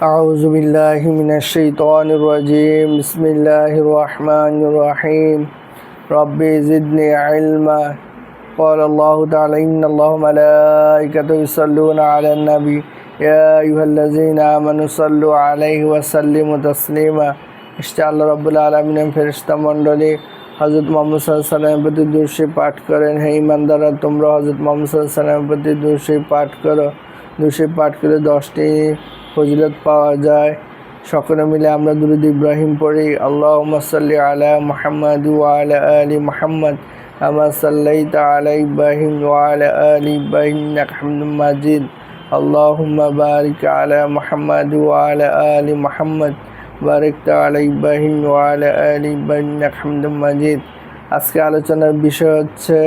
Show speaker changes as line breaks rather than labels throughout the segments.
أعوذ بالله من الشيطان الرجيم بسم الله الرحمن الرحيم رب زدني علما قال الله تعالى إن الله ملائكته يصلون على النبي يا أيها الذين آمنوا صلوا عليه وسلموا تسليما আল্লাহ রাব্বুল আলামিনের ফেরেশতা মণ্ডলী হযরত মুহাম্মদ সাল্লাল্লাহু আলাইহি ওয়াসাল্লামের প্রতি দুরূদ শরীফ পাঠ করেন। হে ঈমানদাররা, তোমরা হযরত মুহাম্মদ সাল্লাল্লাহু আলাইহি ওয়াসাল্লামের প্রতি দুরূদ শরীফ পাঠ করো। দুরূদ শরীফ পাঠ করে 10টি ফজিলত পাওয়া যায়। সকলে মিলে আমরা দুরূদ ইব্রাহিম পড়ি। আল্লাহুম্মা সাল্লি আলা মুহাম্মাদ ওয়া আলা আলি মুহাম্মাদ কামা সাল্লাইতা আলা ইব্রাহিম ওয়া আলা আলি ইব্রাহিম ইন্নাকা হামিদুম মাজিদ। আল্লাহুম্মা বারিক আলা মুহাম্মাদ ওয়া আলা আলি মুহাম্মাদ বারিকতা আলা ইব্রাহিম ওয়া আলা আলি ইব্রাহিম ইন্নাকা হামিদুম মাজিদ। আজকে আলোচনার বিষয় হচ্ছে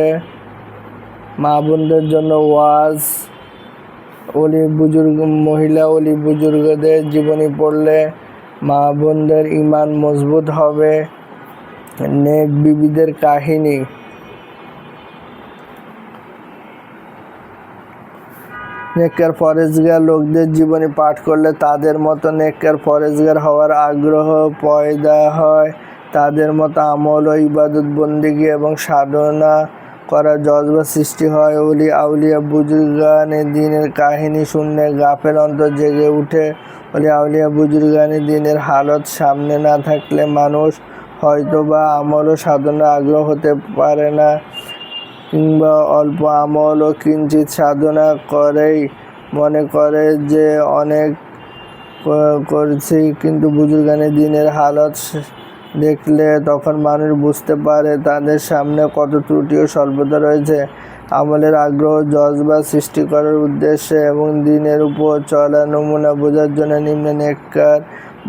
মা বোনদের জন্য ওয়াজ। মহিলা ওলি বুজুর্গদের জীবনী পড়লে মা বোনদের ঈমান মজবুত হবে। নেক বিবিদের কাহিনী। নেককার পরেজগার লোকদের জীবনী পাঠ করলে তাদের মতো নেককার পরেজগার হওয়ার আগ্রহ পয়দা হয়। তাদের মতো আমল ও ইবাদত বন্দেগী এবং সাধনা করার জজবা সৃষ্টি হয়। ওলি আউলিয়া বুজুর্গানে দিনের কাহিনী শুনলে গাফেল অন্তর জেগে উঠে। ওলি আউলিয়া বুজুর্গানে দিনের হালত সামনে না থাকলে মানুষ হয়তো বা আমল ও সাধনা আগ্রহ হতে পারে না, কিংবা অল্প আমল ও কিঞ্চিত সাধনা করেই মনে করে যে অনেক করছি। কিন্তু বুজুর্গানে দিনের হালত দেখলে তখন মানুষ বুঝতে পারে তাদের সামনে কত ত্রুটি ও স্বল্পতা রয়েছে। আমলের আগ্রহ জজবা সৃষ্টি করার উদ্দেশ্যে এবং দিনের উপর চলা নমুনা বোঝার জন্য নিম্নে নেককার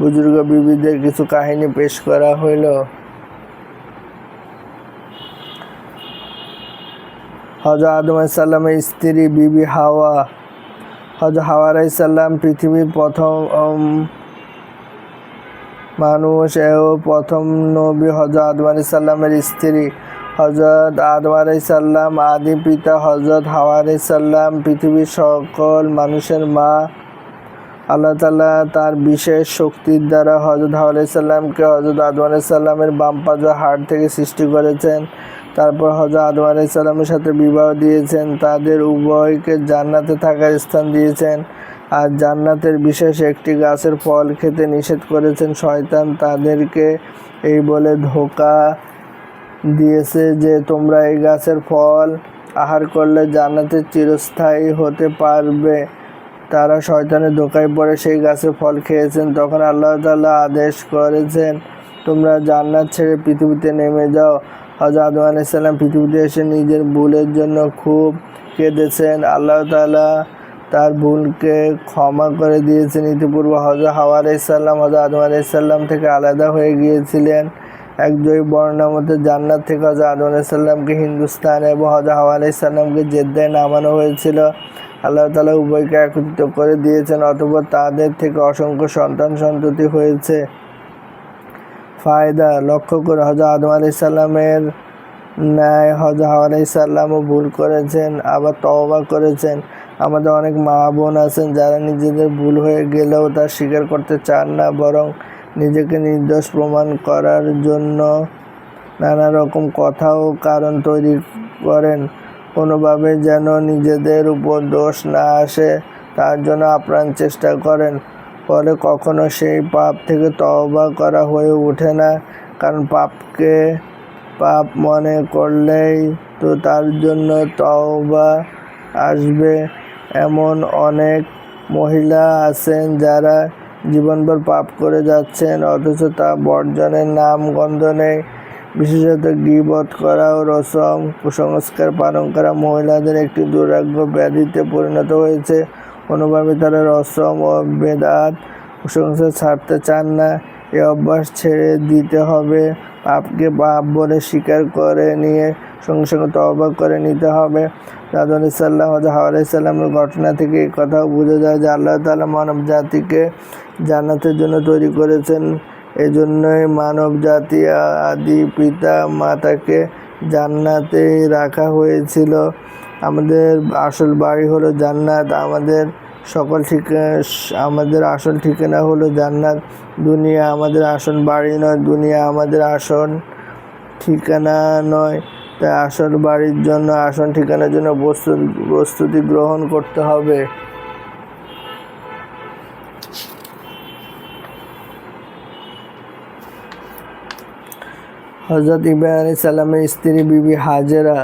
বুজুর্গ বিবিদের কিছু কাহিনী পেশ করা হইল। হযরত আদম আলাইহিস সালামের স্ত্রী বিবি হাওয়া। হযরত হাওয়া আলাইহিস সালাম পৃথিবীর প্রথম মানুষ ও প্রথম নবী। হযরত আদম আলাইহিস সালামের স্ত্রী। হযরত আদম আলাইহিস সালাম আদি পিতা। হযরত হাওয়া আলাইহিস সালাম পৃথিবীর সকল মানুষের মা। আল্লাহ তাআলা তার বিশেষ শক্তির দ্বারা হযরত হাওয়া আলাইহিস সালামকে হযরত আদম আলাইহিস সালামের বাম পাজর হাড় থেকে সৃষ্টি করেছেন। তারপর হযরত আদম আলাইহিস সালামের সাথে বিবাহ দিয়েছেন। তাদের উভয়কে জান্নাতে থাকার স্থান দিয়েছেন আর জান্নাতের বিশেষ একটি গাছের ফল খেতে নিষেধ করেছেন। শয়তান তাদেরকে এই বলে ধোঁকা দিয়েছে যে তোমরা এই গাছের ফল আহার করলে জান্নাতে চিরস্থায়ী হতে পারবে। তারা শয়তানের ধোঁকায় পড়ে সেই গাছের ফল খেয়েছেন। তখন আল্লাহ তাআলা আদেশ করেছেন, তোমরা জান্নাত ছেড়ে পৃথিবীতে নেমে যাও। হযরত আদম আলাইহিস সালাম পৃথিবীতে এসে নিজের ভুলের জন্য খুব কেঁদেছেন। আল্লাহ তাআলা তার ভুলকে ক্ষমা করে দিয়েছেন। ইতিপূর্বে হযরত হাওয়া আলাইহিস সালাম হযরত আদম আলাইহিস সালাম থেকে আলাদা হয়ে গিয়েছিলেন। এক জয়ী বর্ণনা মতে জান্নাত থেকে হযরত আদম আলাইহিস সালামকে হিন্দুস্তান এবং হযরত হাওয়া আলাইহিস সালামকে জেদ্দায় নামানো হয়েছিল। আল্লাহ তাআলা উভয়কে একত্রিত করে দিয়েছেন, অতঃপর তাদের থেকে অসংখ্য সন্তান সন্ততি হয়েছে। ফায়দা লক্ষ্য করে হযরত আদম আলাইহিস সালামের ন্যায় হযরত হাওয়া আলাইহিস সালামও ভুল করেছেন, আবার তওবা করেছেন। আমাদের অনেক মা বোন আছেন যারা নিজেদের ভুল হয়ে গেলেও তা স্বীকার করতে চান না, বরং নিজেকে নির্দোষ প্রমাণ করার জন্য নানা রকম কথা ও কারণ তৈরি করেন। কোনোভাবে যেন নিজেদের উপর দোষ না আসে তার জন্য আপ্রাণ চেষ্টা করেন। ফলে কখনো সেই পাপ থেকে তওবা করা হয়ে ওঠে না, কারণ পাপকে পাপ মনে করলেই তো তার জন্য তওবা আসবে। এমন অনেক মহিলা আছেন যারা জীবনভর পাপ করে যাচ্ছেন, অথচ তা বর্জনের নাম গন্ধ নেই। বিশেষত গীবত করা ও রসম কুসংস্কার পালন করা মহিলাদের একটি দুরারোগ্য ব্যাধিতে পরিণত হয়েছে। কোনোভাবে তারা রসম ও বেদাত কুসংস্কার ছাড়তে চান না। এই অভ্যাস ছেড়ে দিতে হবে। পাপকে পাপ বলে স্বীকার করে নিয়ে সঙ্গে সঙ্গে তওবা করে নিতে হবে। আদম আলাইহিস সালাম হযরত হাওয়া আলাইহিস সালামের ঘটনা থেকে এই কথাও বোঝা যায় যে আল্লাহ তাআলা মানব জাতিকে জান্নাতের জন্য তৈরি করেছেন। এজন্যই মানব জাতি আদি পিতা মাতাকে জান্নাতে রাখা হয়েছিল। আমাদের আসল বাড়ি হলো জান্নাত। আমাদের আমাদের আসল ঠিকানা হলো জান্নাত। দুনিয়া আমাদের আসল বাড়ি নয়, দুনিয়া আমাদের আসল ঠিকানা নয়। তাই আসল বাড়ির জন্য, আসল ঠিকানার জন্য প্রস্তুতি গ্রহণ করতে হবে। হযরত ইব্রাহিম আলাইহিস সালামের স্ত্রী বিবি হাজেরা।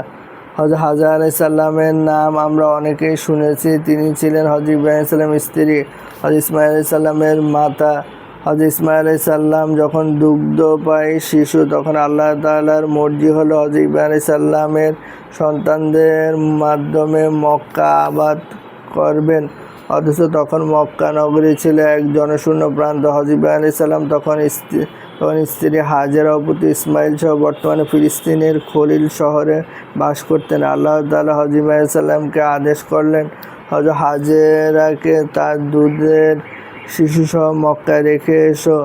হযরত হাজেরা আলাইহিস সালামের নাম আমরা অনেকেই শুনেছি। তিনি ছিলেন হযরত ইব্রাহিম আলাইহিস সালামের স্ত্রী, হযরত ইসমাঈল আলাইহিস সালামের মাতা। হযরত ইসমাঈল আলাইহিস সালাম যখন দুগ্ধপায়ী শিশু, তখন আল্লাহ তাআলার মর্জি হলো হযরত ইব্রাহিম আলাইহিস সালামের সন্তানদের মাধ্যমে মক্কা আবাদ করবেন। অথচ তখন মক্কা নগরী ছিল এক জনশূন্য প্রান্ত। হযরত ইব্রাহিম আলাইহিস সালাম তখন স্ত্রী হাজেরা ও পুত্র ইসমাঈল সহ বর্তমানে ফিলিস্তিনের খলিল শহরে বাস করতেন। আল্লাহ তাআলা হযরত ইব্রাহিম আলাইহিস সালামকে আদেশ করলেন, হযরত হাজেরাকে তার দুধের শিশুসহ মক্কায় রেখে এসো,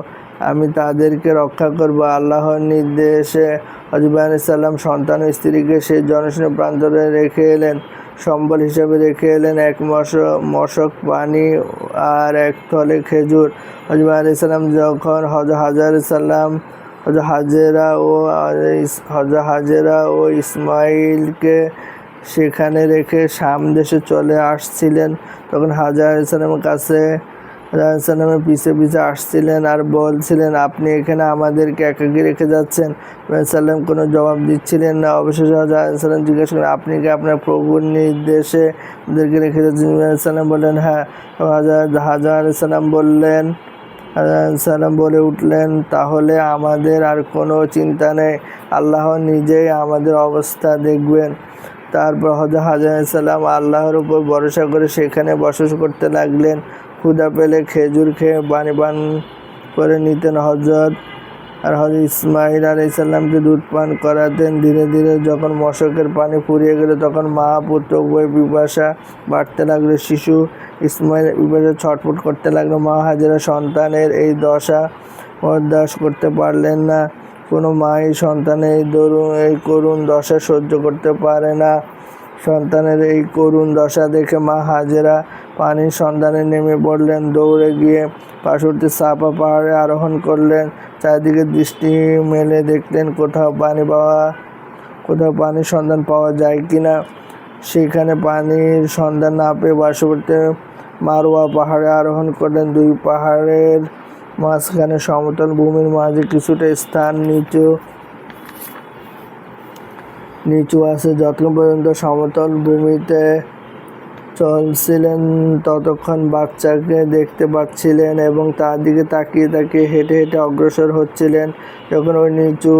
আমি তাদেরকে রক্ষা করব। আল্লাহর নির্দেশে হযরত ইব্রাহিম আলাইহিস সালাম সন্তান ও স্ত্রীকে সেই জনশূন্য প্রান্তরে রেখে এলেন। সম্বল হিসেবে রেখে এলেন এক মশক পানি আর এক থলে খেজুর। হযরত ইব্রাহিম আলাইহিস সালাম যখন হযরত হাজেরা ও ইসমাঈলকে সেখানে রেখে শাম দেশে চলে আসছিলেন, তখন হাজেরা আলাইহিস সালামের কাছে সালামের পিছে পিছে আসছিলেন আর বলছিলেন, আপনি এখানে আমাদেরকে একাকী রেখে যাচ্ছেন। সাল্লাম কোনো জবাব দিচ্ছিলেন না। অবশেষে সাল্লাম জিজ্ঞেস করেন, আপনি কি আপনার প্রভুর নির্দেশে ওদেরকে রেখে যাচ্ছেন? সাল্লাম বললেন, হ্যাঁ। হাজেরা সালাম বলে উঠলেন, তাহলে আমাদের আর কোনো চিন্তা নেই, আল্লাহ নিজেই আমাদের অবস্থা দেখবেন। তারপর হযরত হাজেরা সালাম আল্লাহর উপর ভরসা করে সেখানে বসবাস করতে লাগলেন। ক্ষুধা পেলে খেজুর খেয়ে পানি পান করে নিতেন। হযরত ইসমাঈল আলাইহিস সালামকে দুধ পান করাতেন। ধীরে ধীরে যখন মশকের পানি ফুরিয়ে গেল, তখন মা পুত্র উভয় পিপাসা বাড়তে লাগলো। শিশু ইসমাঈল পিপাসায় ছটফট করতে লাগলো। মা হাজেরা সন্তানের এই দশা বরদাস্ত করতে পারলেন না। কোনো মাই সন্তানের এই করুণ দশা সহ্য করতে পারে না। সন্তানের এই করুণ দশা দেখে মা হাজেরা পানির সন্ধানে নেমে পড়লেন। দৌড়ে গিয়ে পার্শ্ববর্তী সাফা পাহাড়ে আরোহণ করলেন। চারিদিকে দৃষ্টি মেলে দেখলেন কোথাও পানির সন্ধান পাওয়া যায় কিনা। সেখানে পানির সন্ধান না পেয়ে পার্শ্ববর্তী মারওয়া পাহাড়ে আরোহণ করলেন। দুই পাহাড়ের মাঝখানে সমতল ভূমির মাঝে কিছুটা স্থান নিচু আছে। যতক্ষণ পর্যন্ত সমতল ভূমিতে চলছিলেন, ততক্ষণ বাচ্চাকে দেখতে পাচ্ছিলেন এবং তার দিকে তাকিয়ে তাকিয়ে হেঁটে হেঁটে অগ্রসর হচ্ছিলেন। যখন ওই নিচু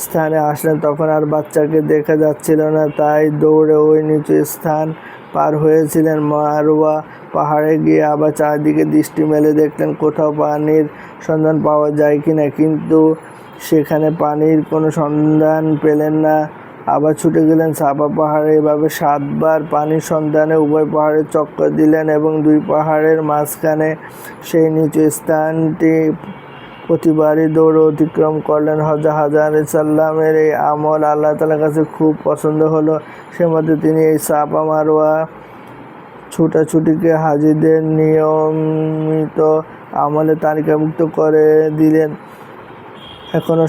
স্থানে আসলেন, তখন আর বাচ্চাকে দেখা যাচ্ছিল না। তাই দৌড়ে ওই নিচু স্থান পার হয়েছিলেন। মারওয়া পাহাড়ে গিয়ে আবার চারদিকে দৃষ্টি মেলে দেখলেন কোথাও পানির সন্ধান পাওয়া যায় কিনা, কিন্তু সেখানে পানির কোনো সন্ধান পেলেন না। আবার ছুটে গেলেন সাফা পাহাড়ে। এভাবে 7 বার পানির সন্ধানে উভয় পাহাড়ে চক্কর দিলেন এবং দুই পাহাড়ের মাঝখানে সেই নিচু স্থানটি প্রতিবারই দৌড়ে অতিক্রম করলেন। হযরত হাজেরা আলাইহিস সালামের এই আমল আল্লাহ তাআলার কাছে খুব পছন্দ হলো। সে মতে তিনি এই সাফা মারওয়া ছুটাছুটিকে হাজিদের নিয়মিত আমলে তালিকাভুক্ত করে দিলেন। এখনও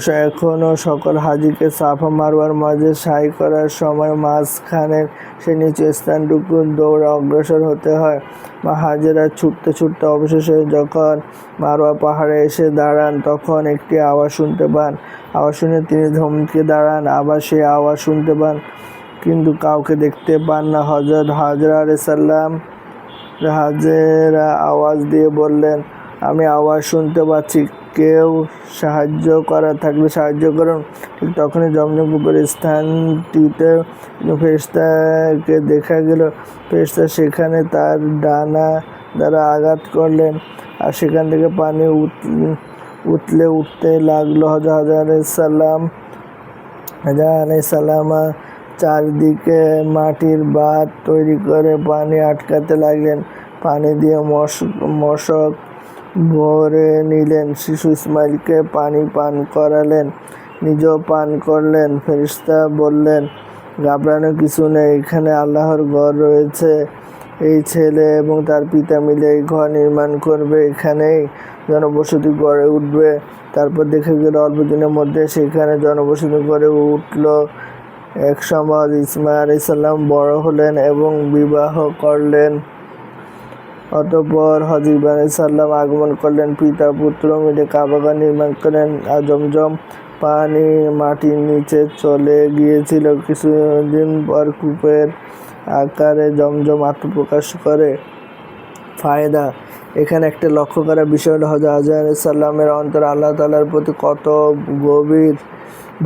সকল হাজিকে সাফা মারওয়ার মাঝে সাই করার সময় মাঝখানের সেই নিচু স্থানটুকু দৌড়ে অগ্রসর হতে হয়। মা হাজেরা ছুটতে ছুটতে অবশেষে যখন মারওয়া পাহাড়ে এসে দাঁড়ান, তখন একটি আওয়াজ শুনতে পান। আওয়াজ শুনে তিনি থমকে দাঁড়ান। আবার সেই আওয়াজ শুনতে পান, কিন্তু কাউকে দেখতে পান না। হযরত হাজেরা আলাইহিস সালাম আওয়াজ দিয়ে বললেন, আমি আওয়াজ শুনতে পাচ্ছি, কেউ সাহায্য করার থাকলে সাহায্য করুন। ঠিক তখনই জমজম কূপের স্থানটিতে ফেরেশতাকে দেখা গেল। ফেরেশতা সেখানে তার ডানা দ্বারা আঘাত করলেন আর সেখান থেকে পানি উঠতে লাগলো। হযরত হাজেরা আলাইহিস সালাম চারদিকে মাটির বাঁধ তৈরি করে পানি আটকাতে লাগলেন। পানি দিয়ে মশক ভরে নিলেন। শিশু ইসমাঈলকে পানি পান করালেন, নিজেও পান করলেন। ফেরেশতা বললেন, ঘাবড়ানোর কিছু নেই, এখানে আল্লাহর ঘর রয়েছে। এই ছেলে এবং তার পিতা মিলে এই ঘর নির্মাণ করবে, এখানেই জনবসতি গড়ে উঠবে। তারপর দেখে গেল অল্প দিনের মধ্যে সেখানে জনবসতি গড়ে উঠল। এক সময় ইসমাঈল আলাইহিস সালাম বড় হলেন এবং বিবাহ করলেন। অতঃপর হযরত ইব্রাহিম আলাইহিস সালাম আগমন করলেন। পিতা পুত্র মিলে কাবাঘর নির্মাণ করেন। আর জমজম পানি মাটির নিচে চলে গিয়েছিল। কিছুদিন পর কূপের আকারে জমজম আত্মপ্রকাশ করে। ফায়দা: এখানে একটা লক্ষ্য করার বিষয় হলো হযরত আজর আলাইহিস সালামের অন্তরে আল্লাহ তাআলার প্রতি কত গভীর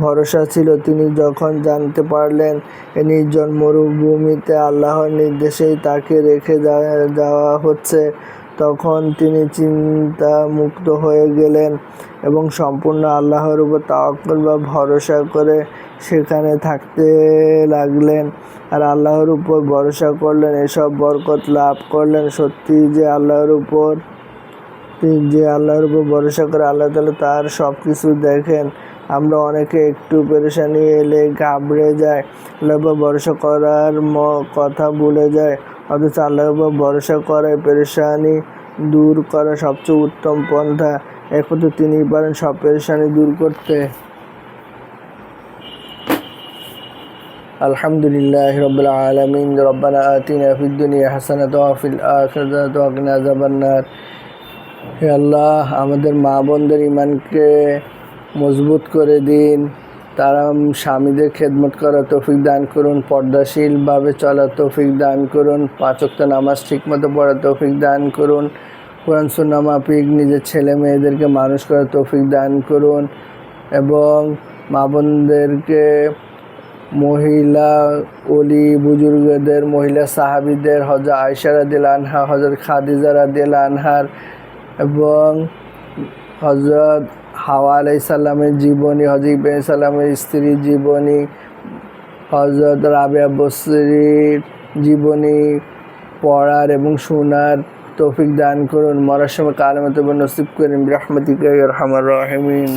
ভরসা ছিল। তিনি যখন জানতে পারলেন এই নির্জন মরুভূমিতে আল্লাহর নির্দেশেই তাকে রেখে যাওয়া হচ্ছে, তখন তিনি চিন্তামুক্ত হয়ে গেলেন এবং সম্পূর্ণ আল্লাহর উপর তাওয়াক্কুল বা ভরসা করে সেখানে থাকতে লাগলেন। আর আল্লাহর উপর ভরসা করলেন, এসব বরকত লাভ করলেন। সত্যি যে আল্লাহর উপর ভরসা করে আল্লাহ তাআলা তার সব কিছু দেখেন। আমরা অনেকে একটু পেরেশানি এলে ঘাবড়ে যাই, আল্লাহর উপর ভরসা করার কথা ভুলে যাই। অথচ আল্লাহর উপর ভরসা করাই পেরেশানি দূর করার সবচেয়ে উত্তম পন্থা। একমাত্র তিনিই পারেন সব পেরেশানি দূর করতে। আলহামদুলিল্লাহি রাব্বিল আলামিন। রব্বানা আতিনা ফিদ দুনিয়া হাসানাতাও ওয়া ফিল আখিরাতি হাসানাতাও ওয়া কিনা আযাবান্নার। হে আল্লাহ, আমাদের মা বোনদের ঈমানকে মজবুত করে দিন। তারা স্বামীদের খেদমত করার তৌফিক দান করুন, পর্দাশীলভাবে চলার তৌফিক দান করুন, 5 ওয়াক্ত নামাজ ঠিকমতো পড়ার তৌফিক দান করুন, কোরআন সুন্নাহ মাফিক নিজের ছেলে মেয়েদেরকে মানুষ করার তৌফিক দান করুন এবং মা বোনদেরকে মহিলা ওলি বুজুর্গদের, মহিলা সাহাবীদের, হযরত আয়েশা রাদিয়াল্লাহু আনহা, হযরত খাদিজা রাদিয়াল্লাহু আনহার এবং হযরত হাওয়া আলাইহিস সালামের জীবনী, হযরত ইব্রাহিম সালামের স্ত্রীর জীবনী, হযরত রাবিয়া বসরির জীবনী পড়ার এবং শোনার তৌফিক দান করুন। মরার সময় কালেমা তওবা নসিব করেন বিরহমাতিকা ইয়া আরহামার রাহিমিন।